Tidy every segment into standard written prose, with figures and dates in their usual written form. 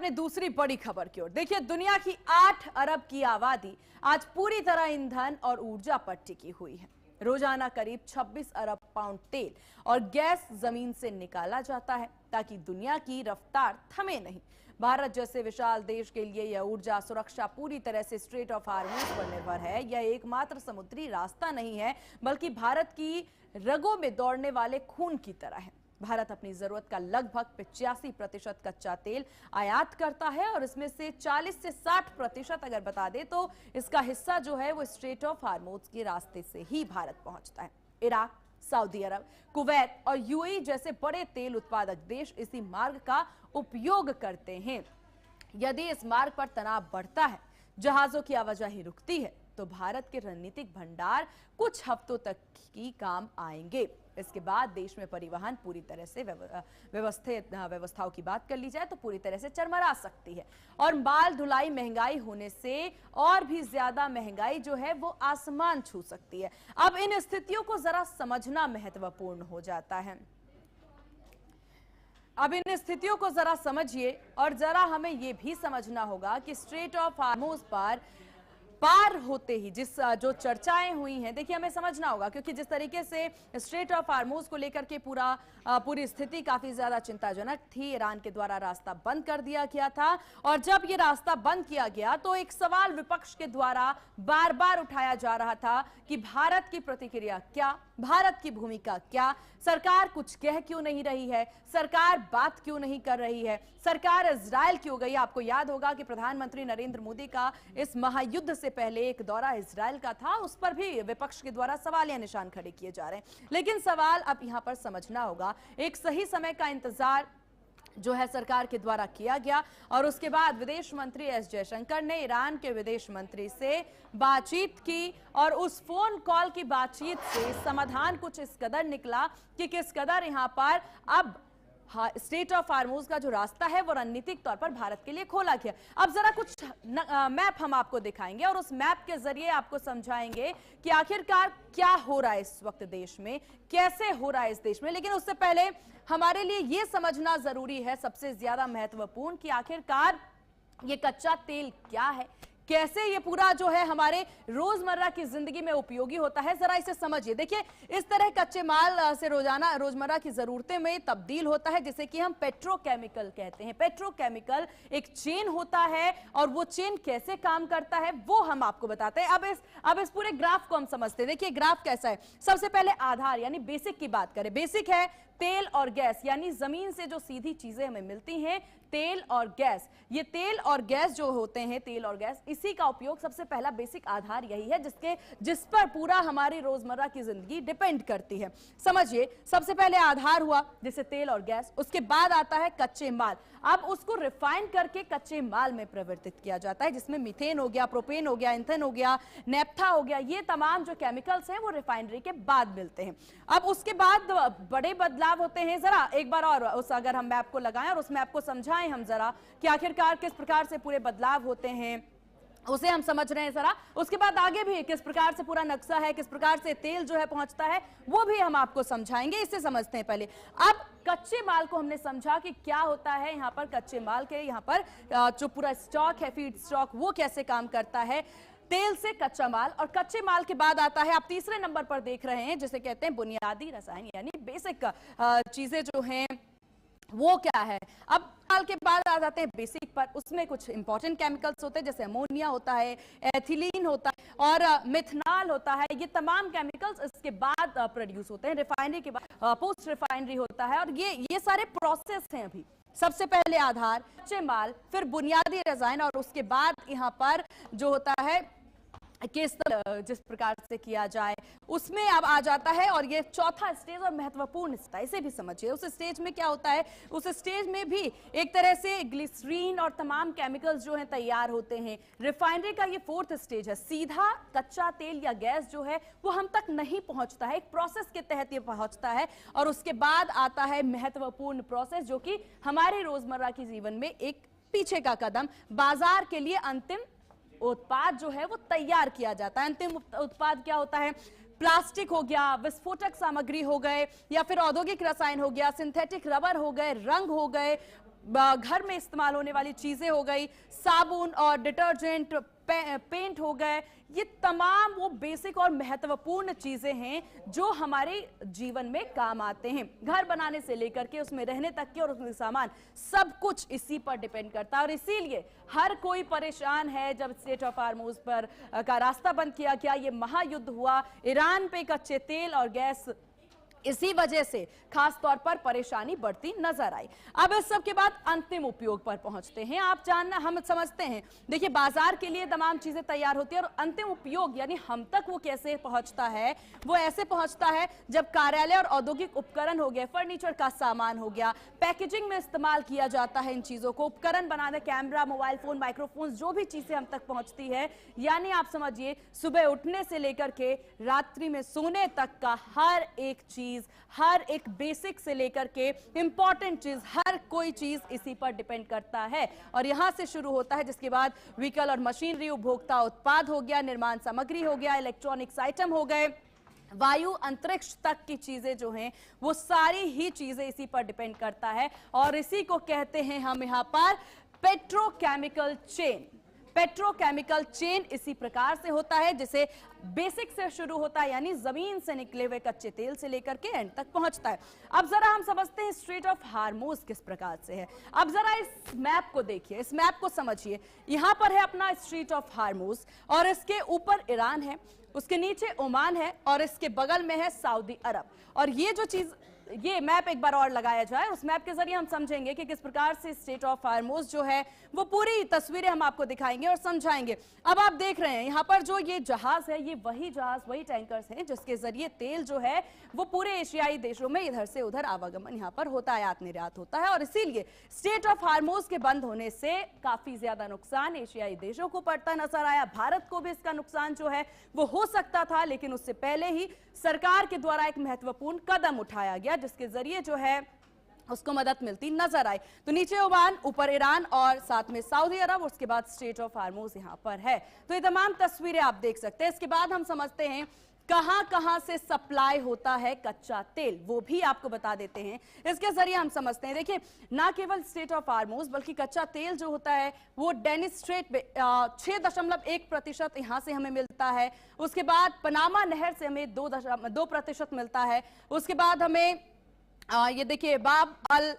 अपनी दूसरी बड़ी खबर की ओर। देखिए, दुनिया की 8 अरब की आबादी आज पूरी तरह ईंधन और ऊर्जा पर टिकी हुई है। रोजाना करीब 26 अरब पाउंड तेल और गैस जमीन से निकाला जाता है ताकि दुनिया की रफ्तार थमे नहीं। भारत जैसे विशाल देश के लिए यह ऊर्जा सुरक्षा पूरी तरह से स्ट्रेट ऑफ हार्मोज पर निर्भर है। यह एकमात्र समुद्री रास्ता नहीं है, बल्कि भारत की रगों में दौड़ने वाले खून की तरह है। भारत अपनी जरूरत का लगभग 85% कच्चा तेल आयात करता है और इसमें से 40 से 60% अगर बता दें तो इसका हिस्सा जो है वो स्ट्रेट ऑफ हार्मोज के रास्ते से ही भारत पहुंचता है। इराक, सऊदी अरब, कुवैत और यूएई जैसे बड़े तेल उत्पादक देश इसी मार्ग का उपयोग करते हैं। यदि इस मार्ग पर तनाव बढ़ता है, जहाजों की आवाजाही रुकती है, तो भारत के रणनीतिक भंडार कुछ हफ्तों तक ही काम आएंगे। इसके बाद देश में परिवहन पूरी तरह से व्यवस्थाओं की बात कर ली जाए तो पूरी तरह से चरमरा सकती है और माल ढुलाई महंगाई होने से और भी ज्यादा महंगाई जो है वो आसमान छू सकती है। अब इन स्थितियों को जरा समझना महत्वपूर्ण हो जाता है। अब इन स्थितियों को जरा समझिए और जरा हमें यह भी समझना होगा कि स्ट्रेट ऑफ हार्मोज पर पार होते ही जो चर्चाएं हुई हैं, देखिए हमें समझना होगा, क्योंकि जिस तरीके से स्ट्रेट ऑफ हार्मोज को लेकर के पूरी स्थिति काफी ज्यादा चिंताजनक थी। ईरान के द्वारा रास्ता बंद कर दिया गया था और जब ये रास्ता बंद किया गया तो एक सवाल विपक्ष के द्वारा बार बार उठाया जा रहा था कि भारत की प्रतिक्रिया क्या, भारत की भूमिका क्या, सरकार कुछ कह क्यों नहीं रही है, सरकार बात क्यों नहीं कर रही है, सरकार इजराइल क्यों गई। आपको याद होगा कि प्रधानमंत्री नरेंद्र मोदी का इस महायुद्ध से पहले एक दौरा इजराइल का था, उस पर भी विपक्ष के द्वारा सवाल या निशान खड़े किए जा रहे हैं। लेकिन सवाल अब यहां पर समझना होगा, एक सही समय का इंतजार जो है सरकार के द्वारा किया गया और उसके बाद विदेश मंत्री एस जयशंकर ने ईरान के विदेश मंत्री से बातचीत की और उस फोन कॉल की बातचीत से समाधान कुछ इस कदर निकला कि किस कदर यहां पर अब स्टेट ऑफ हार्मोज का जो रास्ता है वो रणनीतिक तौर पर भारत के लिए खोला गया। अब जरा कुछ मैप हम आपको दिखाएंगे और उस मैप के जरिए आपको समझाएंगे कि आखिरकार क्या हो रहा है इस वक्त देश में, कैसे हो रहा है इस देश में। लेकिन उससे पहले हमारे लिए यह समझना जरूरी है, सबसे ज्यादा महत्वपूर्ण, कि आखिरकार ये कच्चा तेल क्या है, कैसे ये पूरा जो है हमारे रोजमर्रा की जिंदगी में उपयोगी होता है, जरा इसे समझिए। देखिए, इस तरह कच्चे माल से रोजमर्रा की जरूरतें में तब्दील होता है जिसे कि हम पेट्रोकेमिकल कहते हैं। पेट्रोकेमिकल एक चेन होता है और वो चेन कैसे काम करता है वो हम आपको बताते हैं। अब इस पूरे ग्राफ को हम समझते हैं। देखिए ग्राफ कैसा है। सबसे पहले आधार यानी बेसिक की बात करें, बेसिक है तेल और गैस, यानी जमीन से जो सीधी चीजें हमें मिलती हैं, तेल और गैस। ये तेल और गैस जो होते हैं, तेल और गैस, इसी का उपयोग सबसे पहला बेसिक आधार यही है जिस पर पूरा हमारी रोजमर्रा की जिंदगी डिपेंड करती है। समझिए, सबसे पहले आधार हुआ जैसे तेल और गैस, उसके बाद आता है कच्चे माल। अब उसको रिफाइन करके कच्चे माल में परिवर्तित किया जाता है जिसमें मीथेन हो गया, प्रोपेन हो गया, ईंधन हो गया, नेफ्था हो गया। ये तमाम जो केमिकल्स हैं वो रिफाइनरी के बाद मिलते हैं। अब उसके बाद बड़े बदलाव होते हैं। जरा एक बार और अगर हम मैप को लगाएं और उस मैप को समझाएं हम जरा कि आखिरकार किस प्रकार से पूरे बदलाव होते हैं, उसे हम समझ रहे हैं जरा। उसके बाद आगे भी किस प्रकार से पूरा नक्शा है, किस प्रकार से तेल जो है पहुंचता है, वो भी हम आपको समझाएंगे। इसे समझते हैं पहले। अब कच्चे माल को हमने समझा कि क्या होता है यहाँ पर, कच्चे माल के यहाँ पर जो पूरा स्टॉक है, फीड स्टॉक, वो कैसे काम करता है, तेल से कच्चा माल। और कच्चे माल के बाद आता है, आप तीसरे नंबर पर देख रहे हैं, जिसे कहते हैं बुनियादी रसायन, यानी बेसिक चीजें जो हैं वो क्या है। अब माल के बाद आ जाते हैं बेसिक पर, उसमें कुछ इंपॉर्टेंट केमिकल्स होते हैं जैसे अमोनिया होता है, एथिलीन होता है और मिथनॉल होता है। ये तमाम केमिकल्स इसके बाद प्रोड्यूस होते हैं, रिफाइनरी के बाद पोस्ट रिफाइनरी होता है। और ये सारे प्रोसेस हैं। अभी सबसे पहले आधार, कच्चे माल, फिर बुनियादी रसायन और उसके बाद यहाँ पर जो होता है जिस प्रकार से किया जाए उसमें अब आ जाता है। और ये चौथा स्टेज और महत्वपूर्ण स्टेज, इसे भी समझिए। उस स्टेज में क्या होता है, उस स्टेज में भी एक तरह से ग्लिसरीन और तमाम केमिकल्स जो हैं तैयार होते हैं। रिफाइनरी का ये फोर्थ स्टेज है। सीधा कच्चा तेल या गैस जो है वो हम तक नहीं पहुंचता है, एक प्रोसेस के तहत ये पहुंचता है। और उसके बाद आता है महत्वपूर्ण प्रोसेस जो कि हमारे रोजमर्रा के जीवन में एक पीछे का कदम, बाजार के लिए अंतिम उत्पाद जो है वो तैयार किया जाता है। अंतिम उत्पाद क्या होता है, प्लास्टिक हो गया, विस्फोटक सामग्री हो गए, या फिर औद्योगिक रसायन हो गया, सिंथेटिक रबर हो गए, रंग हो गए, घर में इस्तेमाल होने वाली चीजें हो गई, साबुन और डिटर्जेंट, पेंट हो गए, ये तमाम वो बेसिक और महत्वपूर्ण चीजें हैं जो हमारे जीवन में काम आते हैं। घर बनाने से लेकर के उसमें रहने तक के और उसमें सामान सब कुछ इसी पर डिपेंड करता है। और इसीलिए हर कोई परेशान है जब स्ट्रेट ऑफ हार्मोज पर का रास्ता बंद किया गया, ये महायुद्ध हुआ, ईरान पे कच्चे तेल और गैस, इसी वजह से खास तौर पर परेशानी बढ़ती नजर आई। अब इस सब के बाद अंतिम उपयोग पर पहुंचते हैं। आप जानना, हम समझते हैं, देखिए बाजार के लिए तमाम चीजें तैयार होती है और अंतिम उपयोग यानी हम तक वो कैसे पहुंचता है, वो ऐसे पहुंचता है जब कार्यालय और औद्योगिक उपकरण हो गए, फर्नीचर का सामान हो गया, पैकेजिंग में इस्तेमाल किया जाता है इन चीजों को, उपकरण बनाने, कैमरा, मोबाइल फोन, माइक्रोफोन, जो भी चीजें हम तक पहुंचती है, यानी आप समझिए सुबह उठने से लेकर के रात्रि में सोने तक का हर एक चीज, हर एक बेसिक से लेकर के इंपॉर्टेंट चीज, हर कोई चीज इसी पर डिपेंड करता है। और यहां से शुरू होता है, जिसके बाद व्हीकल और मशीनरी, उपभोक्ता उत्पाद हो गया, निर्माण सामग्री हो गया, इलेक्ट्रॉनिक्स आइटम हो गए, वायु, अंतरिक्ष तक की चीजें जो हैं वो सारी ही चीजें इसी पर डिपेंड करता है। और इसी को कहते हैं हम यहां पर पेट्रोकेमिकल चेन। पेट्रोकेमिकल चेन इसी प्रकार से होता है, जिसे बेसिक से शुरू होता है, यानी जमीन से निकले हुए कच्चे तेल से लेकर के एंड तक पहुंचता है। अब जरा हम समझते हैं स्ट्रेट ऑफ हार्मोज किस प्रकार से है। अब जरा इस मैप को देखिए, इस मैप को समझिए। यहां पर है अपना स्ट्रेट ऑफ हार्मोज और इसके ऊपर ईरान है, उसके नीचे ओमान है और इसके बगल में है सऊदी अरब। और ये जो चीज, ये मैप एक बार और लगाया जाए, उस मैप के जरिए हम समझेंगे कि किस प्रकार से स्ट्रेट ऑफ हार्मोज जो है वो पूरी तस्वीरें हम आपको दिखाएंगे और समझाएंगे। अब आप देख रहे हैं यहां पर जो ये जहाज है, ये वही जहाज, वही टैंकर्स हैं जिसके जरिए तेल जो है वो पूरे एशियाई देशों में इधर से उधर आवागमन यहां पर होता है, आयात निर्यात होता है। और इसीलिए स्ट्रेट ऑफ हार्मोज के बंद होने से काफी ज्यादा नुकसान एशियाई देशों को पड़ता नजर आया। भारत को भी इसका नुकसान जो है वो हो सकता था, लेकिन उससे पहले ही सरकार के द्वारा एक महत्वपूर्ण कदम उठाया गया जिसके जरिए जो है उसको मदद मिलती नजर आई। तो नीचे ओमान, ऊपर ईरान और साथ में सऊदी अरब, उसके बाद स्ट्रेट ऑफ हार्मोज यहां पर है। तो ये तमाम तस्वीरें आप देख सकते हैं। इसके बाद हम समझते हैं कहां से सप्लाई होता है कच्चा तेल, वो भी आपको बता देते हैं। इसके जरिए हम समझते हैं, देखिए ना केवल स्ट्रेट ऑफ हार्मोज बल्कि कच्चा तेल जो होता है वो डेनिस स्ट्रेट पे 6.1% यहां से हमें मिलता है। उसके बाद पनामा नहर से हमें 2% मिलता है। उसके बाद हमें ये देखिए बाब अल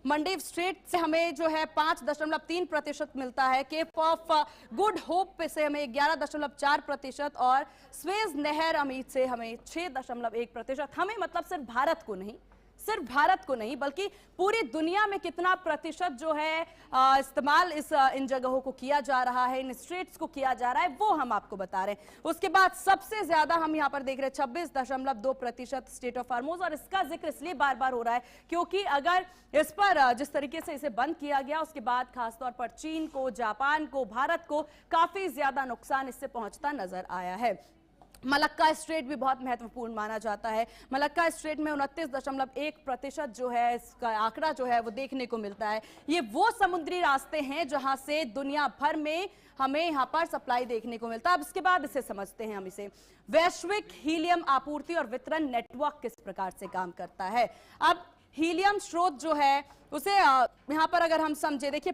मंडीव स्ट्रेट से हमें जो है 5.3% मिलता है। केप ऑफ गुड होप से हमें 11.4% और स्वेज नहर अमीद से हमें 6.1%। हमें मतलब सिर्फ भारत को नहीं बल्कि पूरी दुनिया में कितना प्रतिशत जो है इस्तेमाल इन जगहों को किया जा रहा है, इन स्ट्रेट्स को किया जा रहा है, वो हम आपको बता रहे हैं। उसके बाद सबसे ज्यादा हम यहां पर देख रहे हैं 26.2% स्ट्रेट ऑफ हार्मोज। और इसका जिक्र इसलिए बार बार हो रहा है क्योंकि अगर इस पर जिस तरीके से इसे बंद किया गया, उसके बाद खासतौर पर चीन को, जापान को, भारत को काफी ज्यादा नुकसान इससे पहुंचता नजर आया है। मलक्का स्ट्रेट भी बहुत महत्वपूर्ण माना जाता है। मलक्का स्ट्रेट में 29.1% जो है इसका आंकड़ा जो है वो देखने को मिलता है। ये वो समुद्री रास्ते हैं जहां से दुनिया भर में हमें यहां पर सप्लाई देखने को मिलता है। अब इसके बाद इसे समझते हैं हम, इसे वैश्विक हीलियम आपूर्ति और वितरण नेटवर्क किस प्रकार से काम करता है। अब हीलियम स्रोत जो है उसे यहां पर अगर हम समझे, देखिए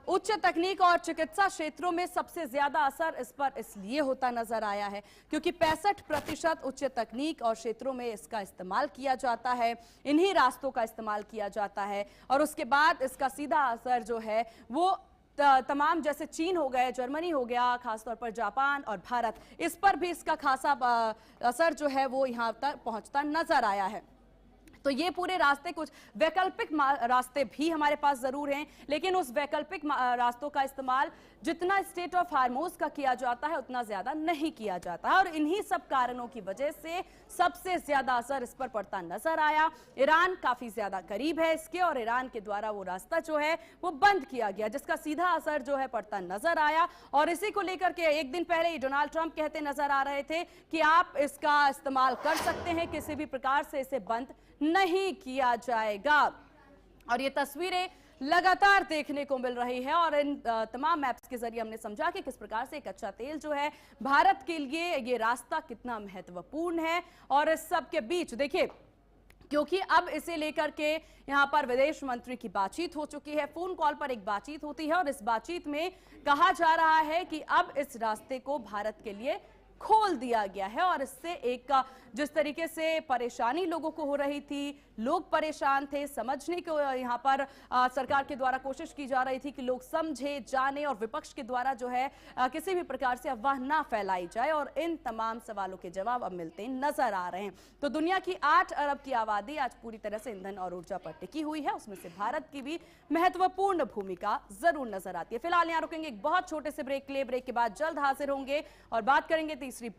उच्च तकनीक और चिकित्सा क्षेत्रों में सबसे ज्यादा असर इस पर इसलिए होता नजर आया है क्योंकि 65% उच्च तकनीक और क्षेत्रों में इसका इस्तेमाल किया जाता है, इन्हीं रास्तों का इस्तेमाल किया जाता है। और उसके बाद इसका सीधा असर जो है वो तमाम, जैसे चीन हो गए, जर्मनी हो गया, खासतौर पर जापान और भारत, इस पर भी इसका खासा असर जो है वो यहाँ तक पहुंचता नजर आया है। तो ये पूरे रास्ते, कुछ वैकल्पिक रास्ते भी हमारे पास जरूर हैं, लेकिन उस वैकल्पिक रास्तों का इस्तेमाल जितना स्ट्रेट ऑफ हार्मोज का किया जाता है उतना ज्यादा नहीं किया जाता है। और इन्हीं सब कारणों की वजह से सबसे ज्यादा असर इस पर पड़ता नजर आया। ईरान काफी ज्यादा करीब है इसके और ईरान के द्वारा वो रास्ता जो है वो बंद किया गया, जिसका सीधा असर जो है पड़ता नजर आया। और इसी को लेकर के एक दिन पहले ही डोनाल्ड ट्रंप कहते नजर आ रहे थे कि आप इसका इस्तेमाल कर सकते हैं, किसी भी प्रकार से इसे बंद नहीं किया जाएगा। और ये तस्वीरें लगातार देखने को मिल रही है और इन तमाम मैप्स के जरिए हमने समझा कि किस प्रकार से कच्चा तेल जो है भारत के लिए ये रास्ता कितना महत्वपूर्ण है। और इस सब के बीच देखिए क्योंकि अब इसे लेकर के यहां पर विदेश मंत्री की बातचीत हो चुकी है। फोन कॉल पर एक बातचीत होती है और इस बातचीत में कहा जा रहा है कि अब इस रास्ते को भारत के लिए खोल दिया गया है और इससे एक जिस तरीके से परेशानी लोगों को हो रही थी, लोग परेशान थे, समझने को यहां पर सरकार के द्वारा कोशिश की जा रही थी कि लोग समझे जाने और विपक्ष के द्वारा जो है किसी भी प्रकार से अफवाह ना फैलाई जाए और इन तमाम सवालों के जवाब अब मिलते नजर आ रहे हैं। तो दुनिया की 8 अरब की आबादी आज पूरी तरह से ईंधन और ऊर्जा पर टिकी हुई है, उसमें से भारत की भी महत्वपूर्ण भूमिका जरूर नजर आती है। फिलहाल यहां रुकेंगे एक बहुत छोटे से ब्रेक के लिए। ब्रेक के बाद जल्द हाजिर होंगे और बात करेंगे तीसरी